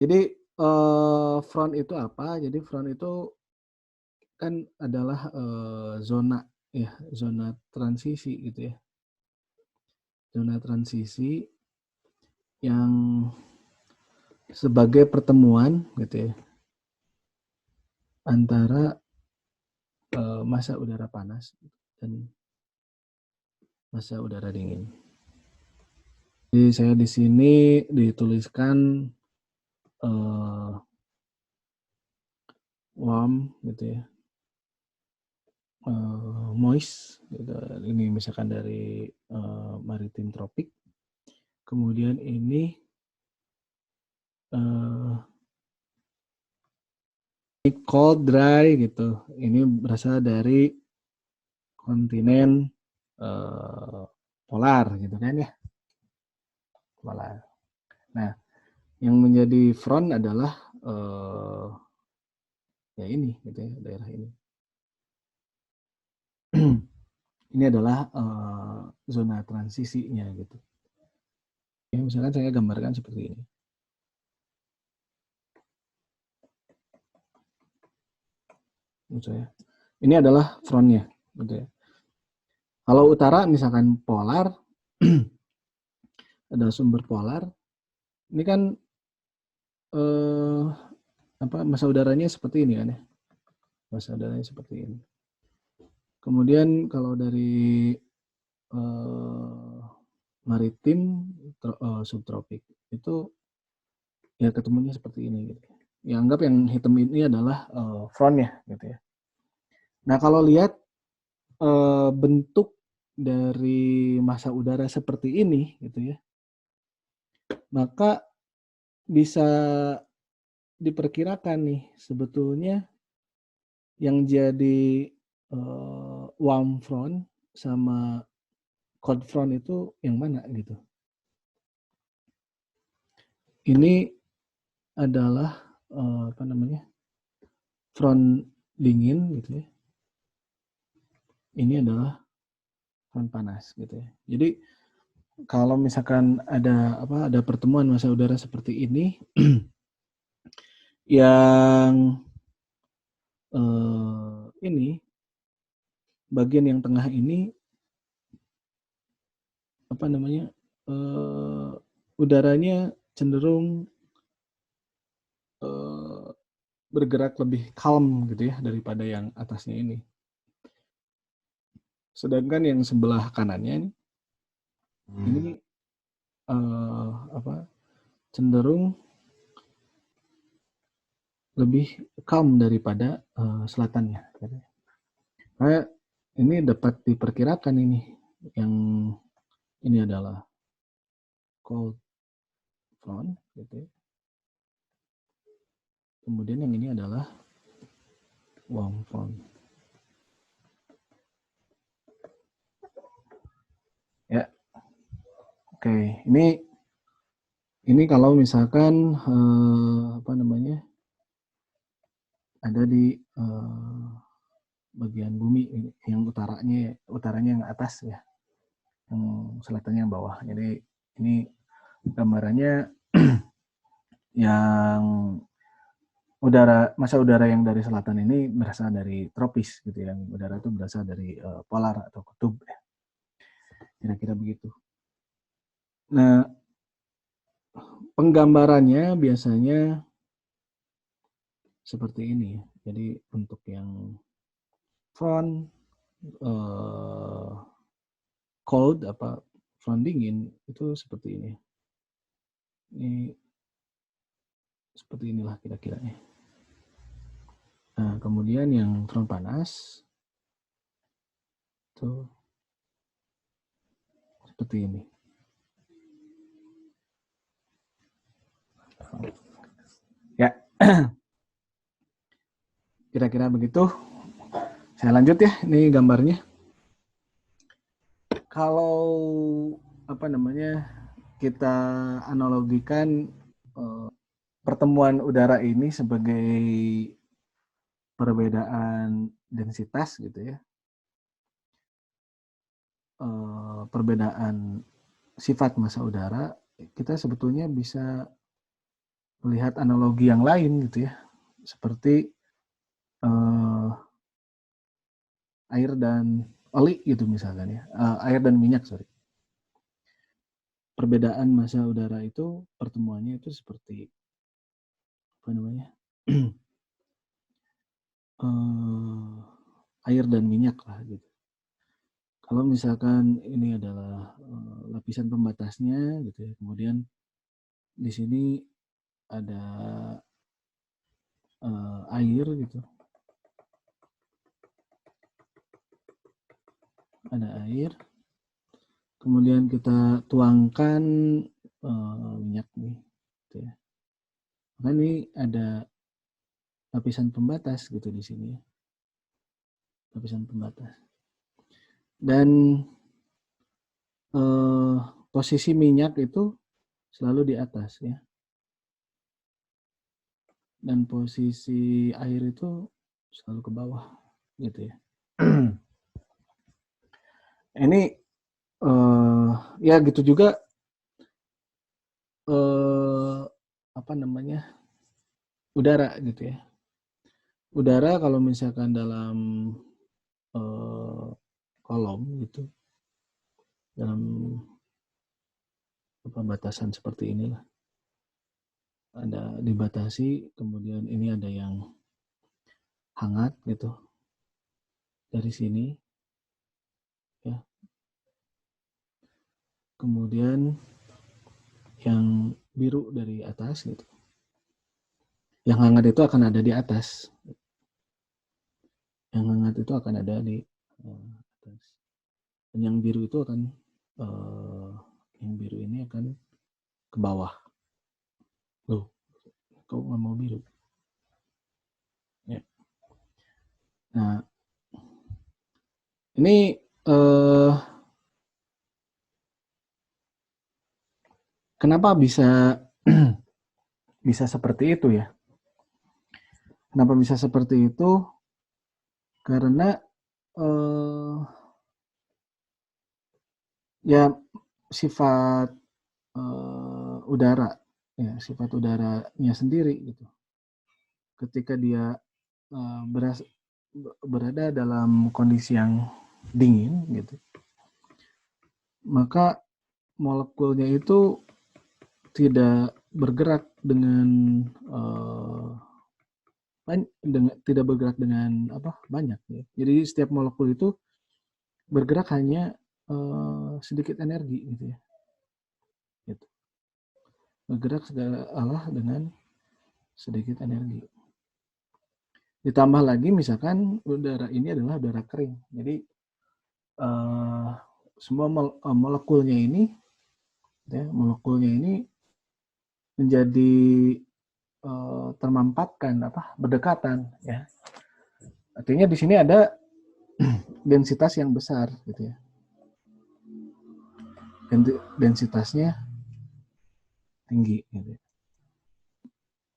Jadi, front itu apa? Jadi front itu kan adalah, zona ya, zona transisi gitu ya. Zona transisi yang sebagai pertemuan gitu ya, antara, massa udara panas dan massa udara dingin. Jadi saya di sini dituliskan, eee, warm gitu ya, moist gitu, ini misalkan dari, maritim tropik. Kemudian ini, eee, cold, dry gitu, ini berasal dari kontinen, polar gitu kan ya, polar. Nah, yang menjadi front adalah, ya ini gitu ya, daerah ini. Ini adalah, zona transisinya gitu. Ya misalkan saya gambarkan seperti ini. Menurut saya. Ini adalah frontnya, gitu ya. Kalau utara misalkan polar, ada sumber polar, ini kan eh, apa massa udaranya seperti ini kan ya, massa udaranya seperti ini. Kemudian kalau dari eh, maritim subtropik itu ya ketemunya seperti ini gitu. Ya anggap yang hitam ini adalah frontnya gitu ya. Nah kalau lihat bentuk dari massa udara seperti ini gitu ya, maka bisa diperkirakan nih sebetulnya yang jadi, warm front sama cold front itu yang mana gitu. Ini adalah, apa namanya, front dingin gitu ya, ini adalah front panas gitu ya. Jadi kalau misalkan ada apa, ada pertemuan massa udara seperti ini yang, ini bagian yang tengah ini apa namanya, udaranya cenderung, bergerak lebih calm gitu ya daripada yang atasnya ini. Sedangkan yang sebelah kanannya ini, apa, cenderung lebih calm daripada, selatannya gitu. Nah, ini dapat diperkirakan ini yang ini adalah cold front gitu ya. Kemudian yang ini adalah warm front. Ya, oke. Ini kalau misalkan, apa namanya, ada di, bagian bumi yang utaranya yang atas ya, yang selatannya yang bawah. Jadi ini gambarannya yang massa udara yang dari selatan ini berasal dari tropis gitu ya. Yang udara itu berasal dari polar atau kutub ya. Kira-kira begitu. Nah, penggambarannya biasanya seperti ini. Jadi untuk yang front, cold apa front dingin itu seperti ini. Ini seperti inilah kira-kiranya. Nah, kemudian yang front panas itu seperti ini. Ya, kira-kira begitu. Saya lanjut ya, ini gambarnya. Kalau apa namanya kita analogikan pertemuan udara ini sebagai perbedaan densitas gitu ya, perbedaan sifat massa udara, kita sebetulnya bisa melihat analogi yang lain gitu ya, seperti air dan oli gitu misalkan ya, air dan minyak sorry. Perbedaan massa udara itu pertemuannya itu seperti apa namanya air dan minyak lah gitu. Kalau misalkan ini adalah lapisan pembatasnya gitu ya, kemudian di sini ada air gitu, ada air, kemudian kita tuangkan minyak nih, gitu ya. Maka ini ada lapisan pembatas gitu di sini, lapisan pembatas. Dan posisi minyak itu selalu di atas ya, dan posisi air itu selalu ke bawah gitu ya. Ini ya gitu juga apa namanya udara gitu ya. Udara kalau misalkan dalam kolom gitu, dalam batasan seperti inilah, ada dibatasi, kemudian ini ada yang hangat gitu dari sini ya, kemudian yang biru dari atas gitu, yang hangat itu akan ada di atas, yang hangat itu akan ada di atas, dan yang biru itu akan yang biru ini akan ke bawah. Loh, kok nggak mau biru ya. Nah ini kenapa bisa bisa seperti itu ya? Kenapa bisa seperti itu? Karena ya sifat udara, ya sifat udaranya sendiri gitu. Ketika dia berada dalam kondisi yang dingin gitu, maka molekulnya itu tidak bergerak dengan tidak bergerak dengan banyak ya. Jadi setiap molekul itu bergerak hanya sedikit energi gitu ya. Gitu. Bergerak dengan sedikit energi. Ditambah lagi misalkan udara ini adalah udara kering. Jadi semua molekulnya ini menjadi termampatkan berdekatan ya. Artinya di sini ada densitas yang besar gitu ya. Densitasnya tinggi gitu.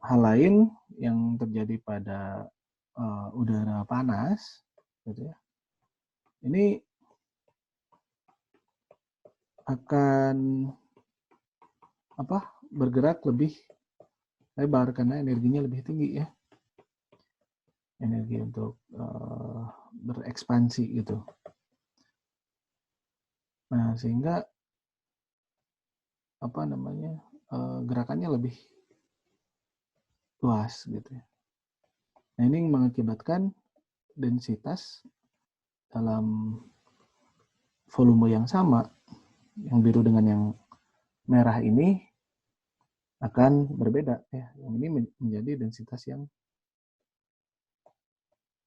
Hal lain yang terjadi pada udara panas gitu ya. Ini akan bergerak lebih lebar karena energinya lebih tinggi ya. Energi untuk berekspansi gitu. Nah, sehingga gerakannya lebih luas gitu ya. Nah, ini mengakibatkan densitas dalam volume yang sama, yang biru dengan yang merah ini akan berbeda ya. Yang ini menjadi densitas yang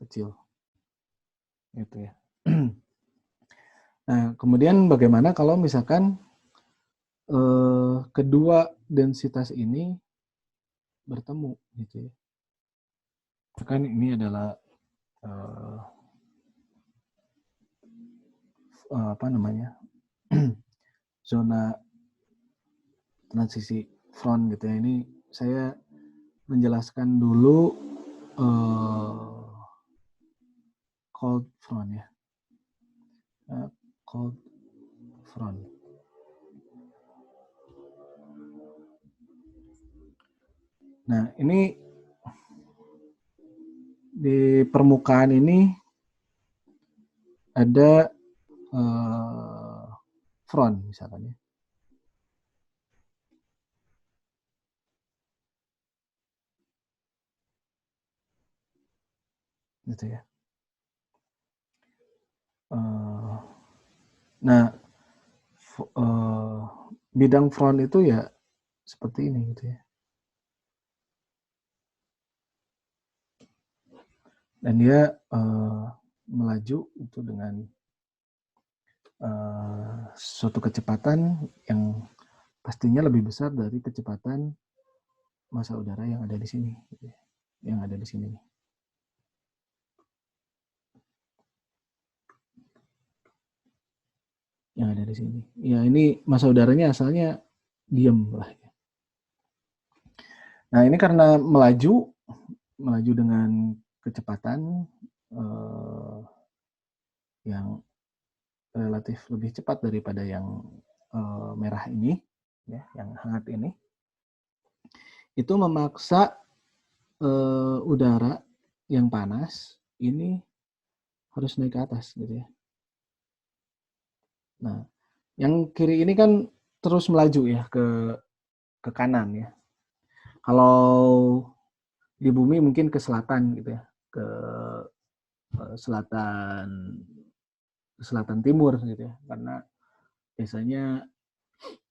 kecil. Gitu ya. Nah, kemudian bagaimana kalau misalkan kedua densitas ini bertemu gitu ya. Kan ini adalah zona transisi front gitu ya. Ini saya menjelaskan dulu cold front ya. Cold front. Nah, ini di permukaan ini ada front misalkan ya. Gitu ya. Nah, bidang front itu ya seperti ini gitu ya. Dan dia melaju itu dengan suatu kecepatan yang pastinya lebih besar dari kecepatan massa udara yang ada di sini, gitu ya. Yang ada di sini. Yang ada di sini. Ya ini massa udaranya asalnya diam lah. Nah ini karena melaju dengan kecepatan yang relatif lebih cepat daripada yang merah ini, ya, yang hangat ini, itu memaksa udara yang panas ini harus naik ke atas, gitu ya. Nah, yang kiri ini kan terus melaju ya ke kanan ya. Kalau di bumi mungkin ke selatan gitu ya, ke selatan timur gitu ya, karena biasanya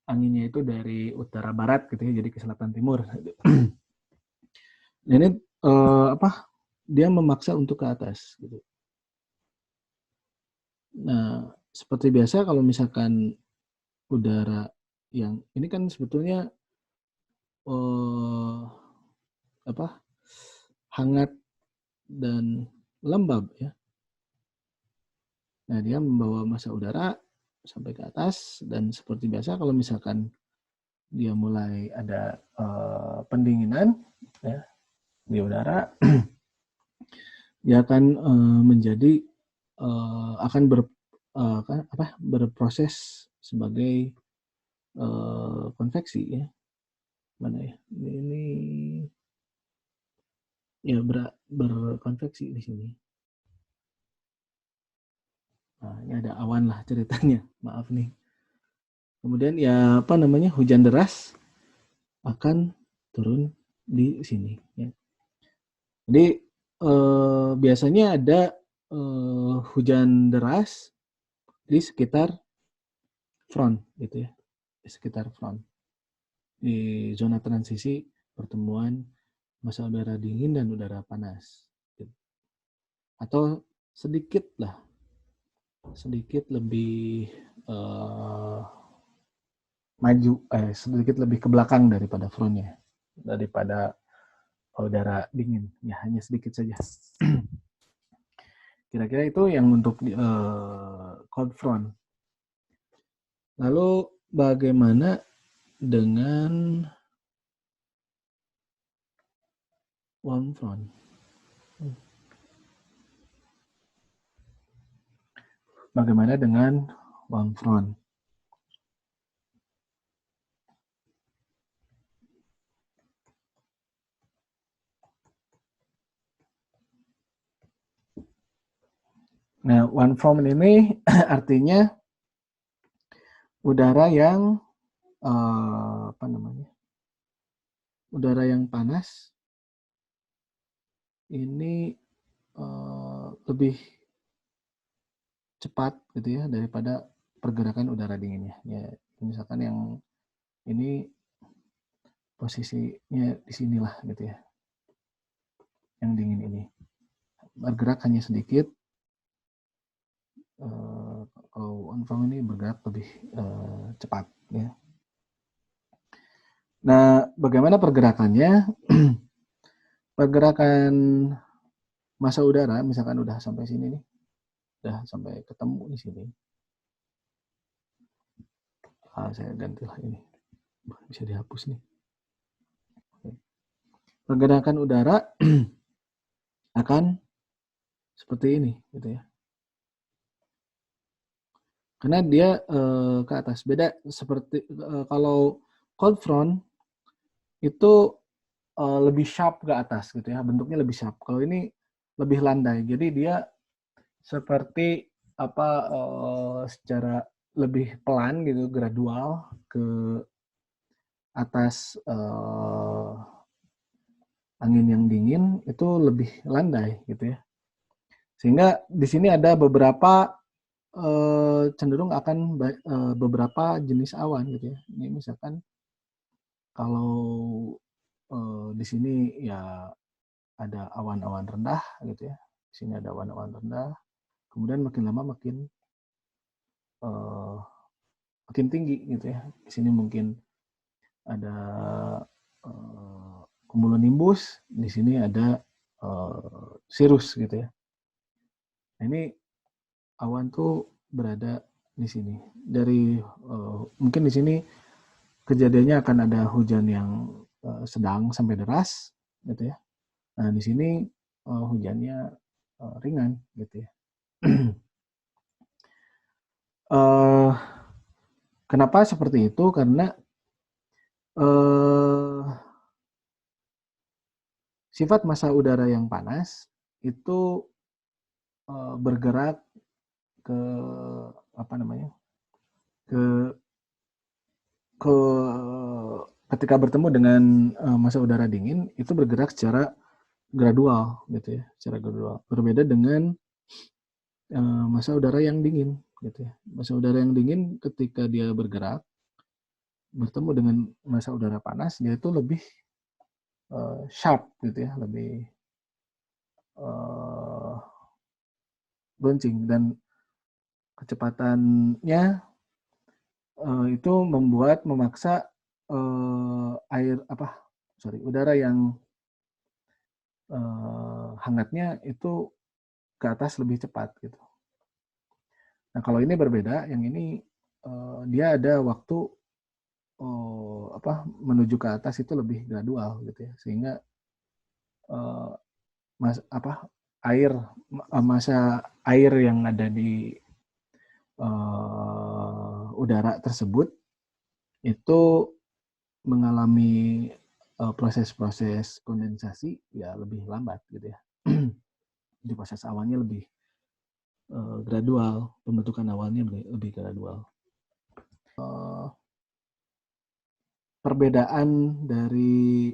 anginnya itu dari utara barat gitu ya, jadi ke selatan timur. Ini dia memaksa untuk ke atas gitu. Nah, seperti biasa kalau misalkan udara yang ini kan sebetulnya hangat dan lembab ya. Nah, dia membawa massa udara sampai ke atas, dan seperti biasa kalau misalkan dia mulai ada pendinginan ya di udara, dia akan menjadi akan berproses sebagai konveksi ya. Mana ya? Ini ya berkonveksi di sini. Nah, ini ada awan lah ceritanya. Maaf nih. Kemudian ya hujan deras akan turun di sini ya. Jadi biasanya ada hujan deras di sekitar front gitu ya. Di sekitar front. Di zona transisi pertemuan massa udara dingin dan udara panas. Atau sedikit lebih maju, sedikit lebih ke belakang daripada frontnya, daripada udara dingin, ya hanya sedikit saja. Kira-kira itu yang untuk cold front. Lalu bagaimana dengan warm front? Bagaimana dengan warm front? Nah, warm front ini artinya udara yang udara yang panas ini lebih cepat gitu ya daripada pergerakan udara dinginnya. Ya, misalkan yang ini posisinya di sinilah gitu ya. Yang dingin ini bergerak hanya sedikit. Kalau warm ini bergerak lebih cepat ya. Nah, bagaimana pergerakannya? Pergerakan massa udara, misalkan udah sampai sini nih, udah sampai ketemu di sini. Saya gantilah ini, bisa dihapus nih. Pergerakan udara akan seperti ini, gitu ya. Karena dia ke atas. Beda seperti kalau cold front itu lebih sharp ke atas gitu ya, bentuknya lebih sharp. Kalau ini lebih landai, jadi dia seperti secara lebih pelan gitu, gradual ke atas angin yang dingin itu lebih landai gitu ya. Sehingga di sini ada beberapa cenderung akan beberapa jenis awan gitu ya. Ini misalkan kalau di sini ya ada awan-awan rendah gitu ya. Di sini ada awan-awan rendah. Kemudian makin lama makin tinggi gitu ya. Di sini mungkin ada cumulonimbus, di sini ada cirrus gitu ya. Nah, ini awan tuh berada di sini. Dari mungkin di sini kejadiannya akan ada hujan yang sedang sampai deras gitu ya. Nah, di sini hujannya ringan gitu ya. Kenapa seperti itu? Karena sifat massa udara yang panas itu bergerak ke apa namanya? ke ketika bertemu dengan massa udara dingin itu bergerak secara gradual gitu ya, secara gradual. Berbeda dengan massa udara yang dingin gitu ya. Massa udara yang dingin ketika dia bergerak bertemu dengan massa udara panas, dia itu lebih sharp gitu ya, lebih launching, dan kecepatannya itu memaksa udara yang hangatnya itu ke atas lebih cepat gitu. Nah, kalau ini berbeda, yang ini dia ada waktu menuju ke atas itu lebih gradual gitu ya, sehingga massa air yang ada di udara tersebut itu mengalami proses-proses kondensasi ya lebih lambat gitu ya. Jadi proses awannya lebih gradual, pembentukan awalnya lebih gradual. Perbedaan dari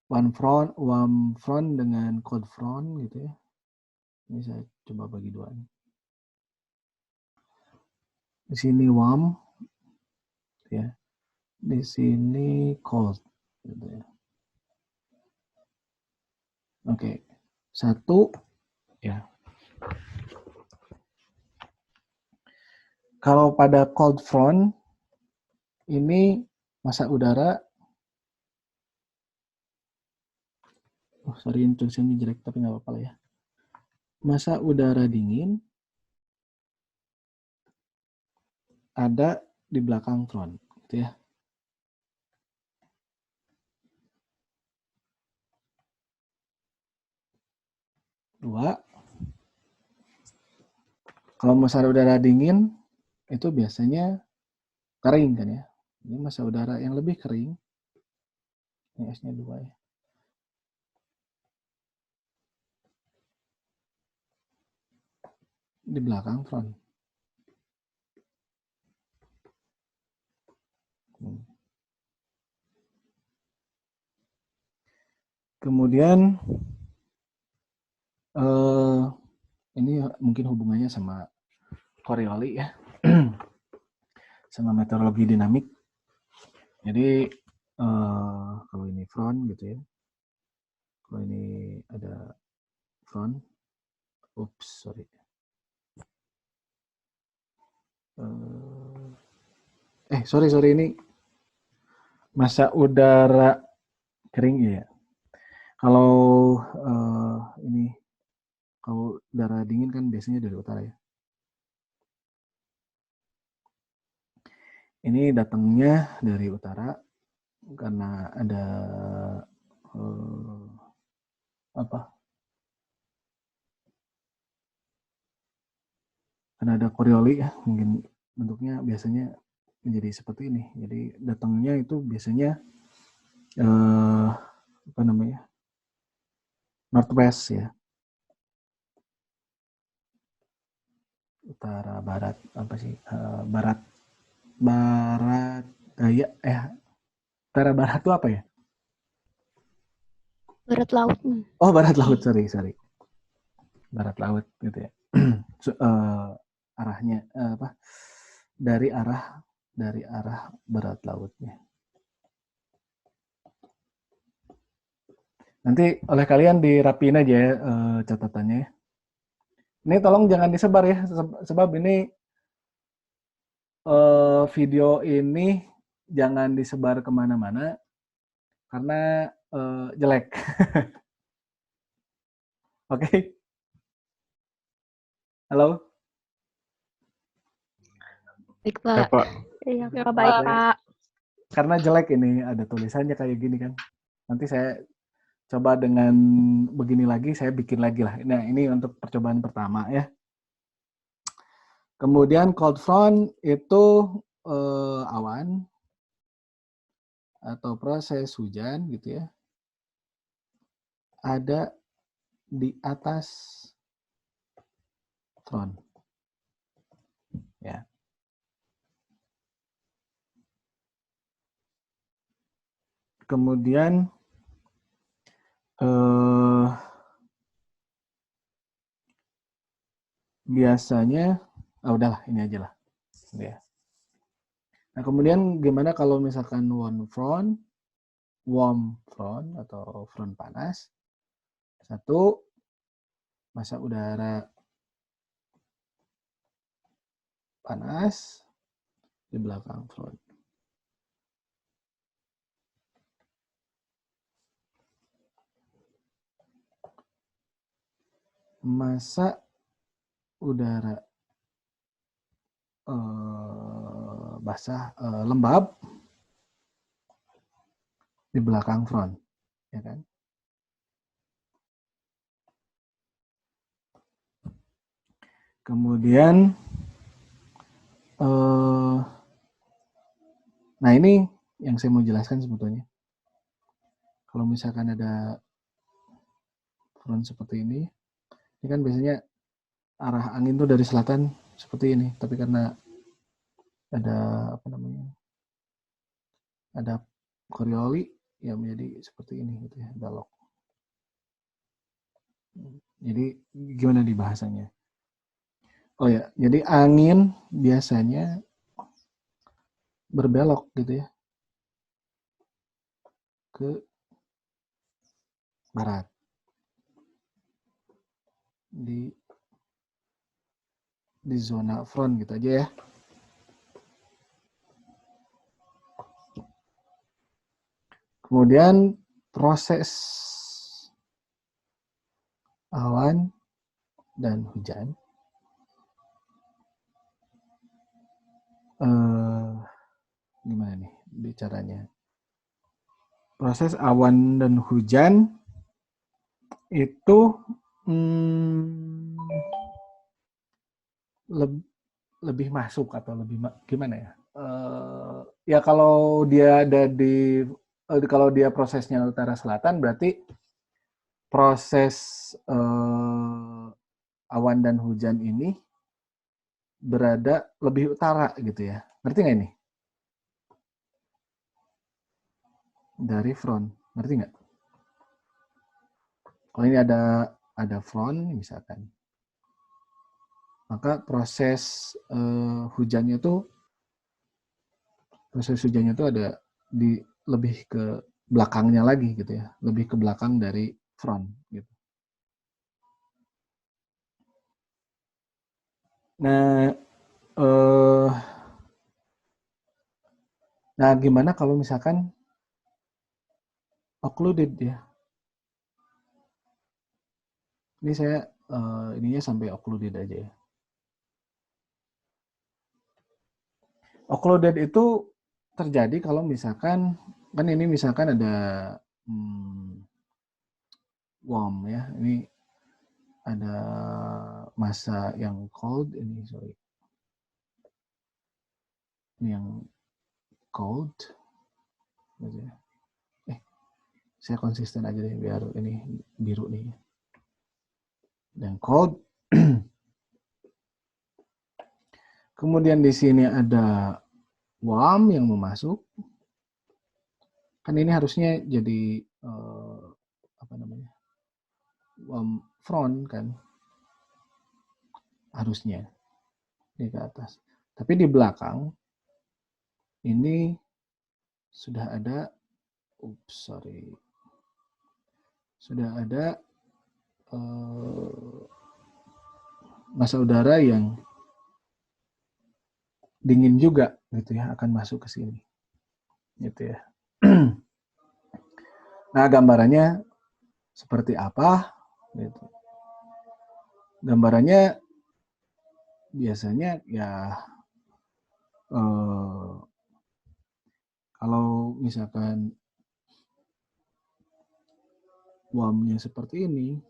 warm front dengan cold front gitu ya. Ini saya coba bagi dua nih. Di sini warm ya. Di sini cold gitu ya. Oke. Satu ya. Kalau pada cold front ini massa udara sorry tulisannya jelek tapi nggak apa-apa lah ya. Massa udara dingin ada di belakang front gitu ya. Dua, kalau massa udara dingin itu biasanya kering kan ya. Ini massa udara yang lebih kering. Ini S-nya 2 ya. Di belakang front. Kemudian ini mungkin hubungannya sama Coriolis ya. Sama meteorologi dinamik. Jadi kalau ini front gitu ya. Kalau ini ada front. Oops, sorry. Sorry ini massa udara kering ya. Kalau ini kalau udara dingin kan biasanya dari utara ya. Ini datangnya dari utara karena ada karena ada Coriolis ya, mungkin bentuknya biasanya menjadi seperti ini. Jadi datangnya itu biasanya apa namanya, northwest ya, utara barat apa sih, barat barat daya, utara barat itu apa ya? Barat laut. Oh, barat laut, sorry barat laut gitu ya. Arahnya apa, dari arah barat lautnya. Nanti oleh kalian dirapiin aja ya, catatannya ya. Ini tolong jangan disebar ya, sebab ini video ini jangan disebar kemana-mana karena jelek. Oke, okay? Halo. Baik, Pak. Ya, Pak. Iya, baik, Pak. Karena jelek ini, ada tulisannya kayak gini kan. Nanti saya coba dengan begini lagi, saya bikin lagi lah. Nah, ini untuk percobaan pertama ya. Kemudian cold front itu awan atau proses hujan gitu ya. Ada di atas front. Ya. Kemudian biasanya, udahlah ini aja lah. Ya. Nah, kemudian gimana kalau misalkan warm front atau front panas, satu massa udara panas di belakang front. Massa udara basah, lembab di belakang front, ya kan? Kemudian, nah ini yang saya mau jelaskan sebetulnya. Kalau misalkan ada front seperti ini kan biasanya arah angin tuh dari selatan seperti ini, tapi karena ada apa namanya, ada Coriolis ya menjadi seperti ini gitu ya, belok. Jadi gimana di bahasanya? Oh ya, jadi angin biasanya berbelok gitu ya ke barat di zona front gitu aja ya. Kemudian proses awan dan hujan gimana nih bicaranya? Proses awan dan hujan itu lebih masuk atau lebih gimana ya? Ya kalau dia ada kalau dia prosesnya utara selatan berarti proses awan dan hujan ini berada lebih utara gitu ya. Ngerti nggak ini? Dari front, ngerti nggak? Kalau ini ada front misalkan, maka proses hujannya tuh ada di lebih ke belakangnya lagi gitu ya, lebih ke belakang dari front gitu. Nah, gimana kalau misalkan occluded ya? Ini saya ininya sampai occluded aja ya. Occluded itu terjadi kalau misalkan kan ini misalkan ada warm ya, ini ada massa yang cold, ini yang cold gitu ya. Saya konsisten aja deh biar ini biru nih. Dan cold. Kemudian di sini ada warm yang mau masuk. Kan ini harusnya jadi apa namanya? Warm front kan. Harusnya di ke atas. Tapi di belakang ini sudah ada sudah ada massa udara yang dingin juga gitu ya, akan masuk ke sini gitu ya. Nah, gambarannya seperti apa gitu. Gambarannya biasanya ya kalau misalkan warmnya seperti ini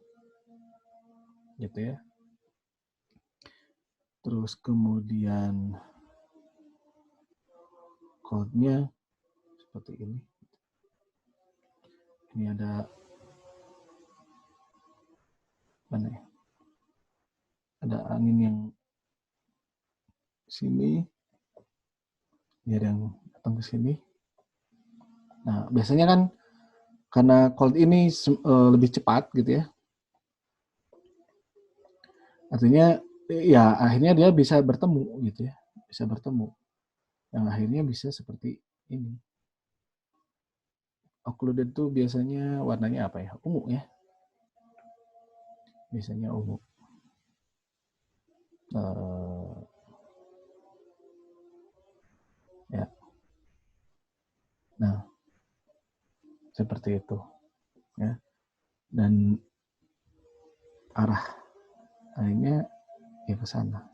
gitu ya, terus kemudian coldnya seperti ini. Ini ada mana ya? Ada angin yang sini, ini ada yang datang ke sini. Nah, biasanya kan karena cold ini lebih cepat gitu ya, artinya ya akhirnya dia bisa bertemu gitu ya, bisa bertemu. Yang akhirnya bisa seperti ini. Occluded itu biasanya warnanya apa ya? Ungu ya. Biasanya ungu. Ya. Nah, seperti itu ya. Dan arah akhirnya ya ke sana.